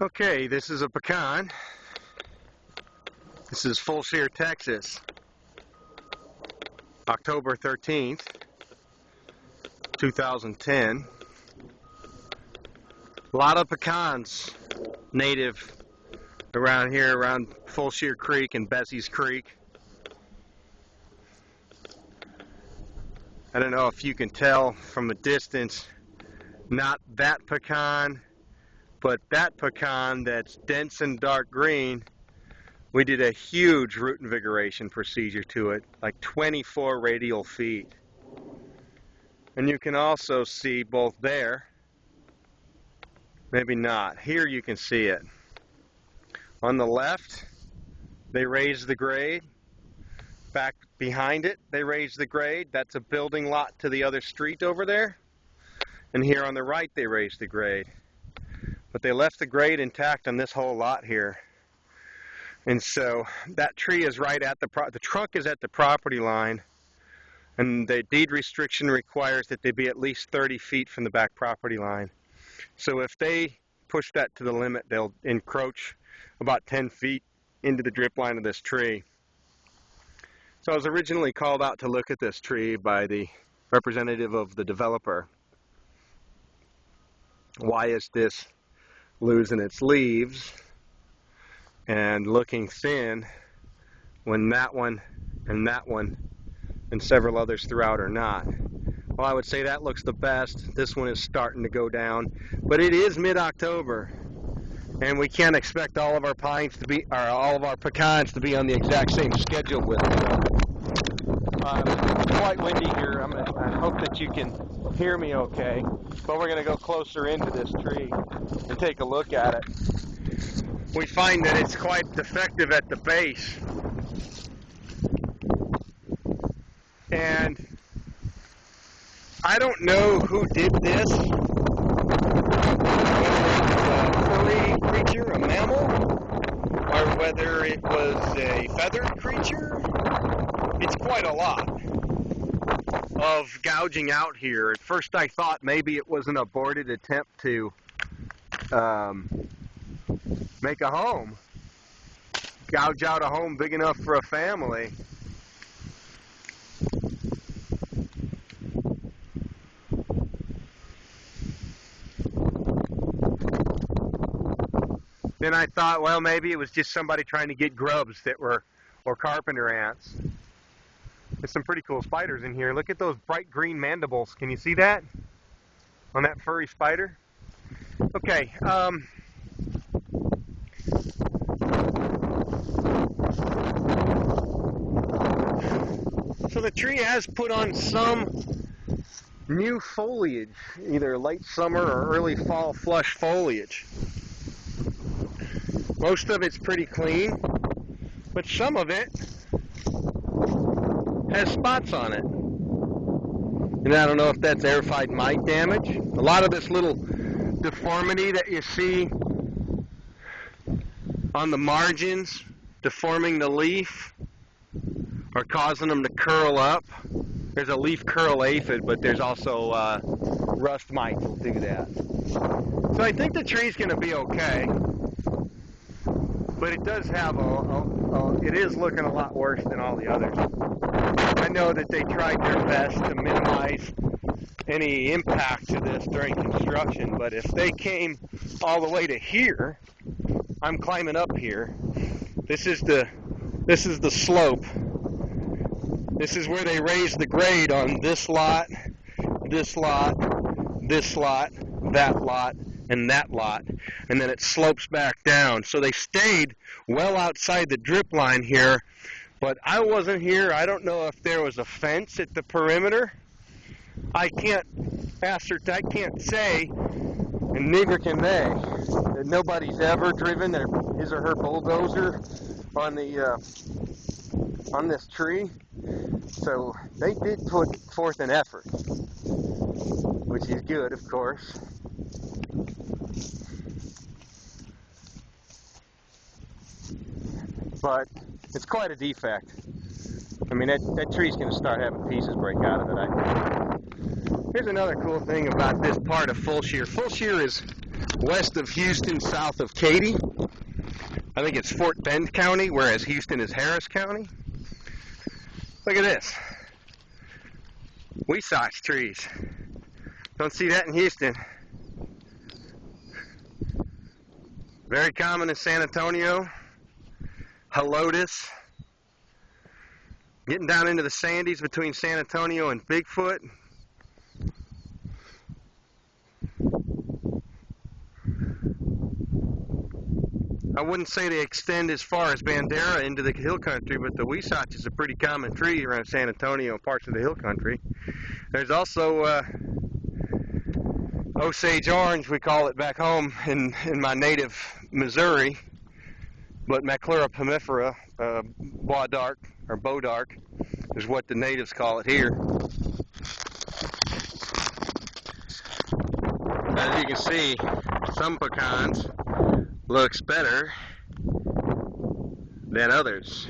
Okay, this is a pecan. This is Full Shear, Texas, October 13th, 2010. A lot of pecans native around here, around Full Shear Creek and Bessie's Creek. I don't know if you can tell from a distance, not that pecan, but that pecan that's dense and dark green. We did a huge root invigoration procedure to it, like 24 radial feet. And you can also see both there, maybe not, here you can see it. On the left, they raised the grade. Back behind it, they raised the grade. That's a building lot to the other street over there. And here on the right, they raised the grade. But they left the grade intact on this whole lot here. And so that tree is right at the trunk is at the property line, and the deed restriction requires that they be at least 30 feet from the back property line. So if they push that to the limit, they'll encroach about 10 feet into the drip line of this tree. So I was originally called out to look at this tree by the representative of the developer. Why is this losing its leaves and looking thin when that one and several others throughout are not? Well, I would say that looks the best. This one is starting to go down, but it is mid-October, and we can't expect all of our pines to be, or all of our pecans to be on the exact same schedule with it. It's quite windy here. I hope that you can hear me okay, but we're going to go closer into this tree and take a look at it. We find that it's quite defective at the base, and I don't know who did this, whether it was a furry creature, a mammal, or whether it was a feathered creature. It's quite a lot of gouging out here. At first I thought maybe it was an aborted attempt to make a home, gouge out a home big enough for a family. Then I thought, well, maybe it was just somebody trying to get grubs that were, or carpenter ants. There's some pretty cool spiders in here. Look at those bright green mandibles. Can you see that on that furry spider? Okay. So the tree has put on some new foliage, either late summer or early fall flush foliage. Most of it's pretty clean, but some of it has spots on it. And I don't know if that's air-fied mite damage. A lot of this little deformity that you see on the margins, deforming the leaf or causing them to curl up. There's a leaf curl aphid, but there's also rust mites will do that. So I think the tree's going to be okay, but it does have it is looking a lot worse than all the others. I know that they tried their best to minimize any impact to this during construction, but if they came all the way to here, I'm climbing up here. This is the slope. This is where they raised the grade on this lot, this lot, this lot, that lot, and that lot, and then it slopes back down. So they stayed well outside the drip line here, but I wasn't here. I don't know if there was a fence at the perimeter. I can't ascertain, I can't say, and neither can they. Nobody's ever driven his or her bulldozer on this tree, so they did put forth an effort, which is good, of course. But it's quite a defect. I mean, that tree's going to start having pieces break out of it, I think. Here's another cool thing about this part of Full Shear. Full Shear is west of Houston, south of Katy. I think it's Fort Bend County, whereas Houston is Harris County. Look at this. Weissach trees. Don't see that in Houston. Very common in San Antonio. Helotes. Getting down into the sandies between San Antonio and Bigfoot. I wouldn't say they extend as far as Bandera into the hill country, but the Weissach is a pretty common tree around San Antonio and parts of the hill country. There's also Osage orange, we call it back home in my native Missouri, but Maclura pomifera, bois d'arc, or bow d'arc, is what the natives call it here. As you can see, some pecans looks better than others.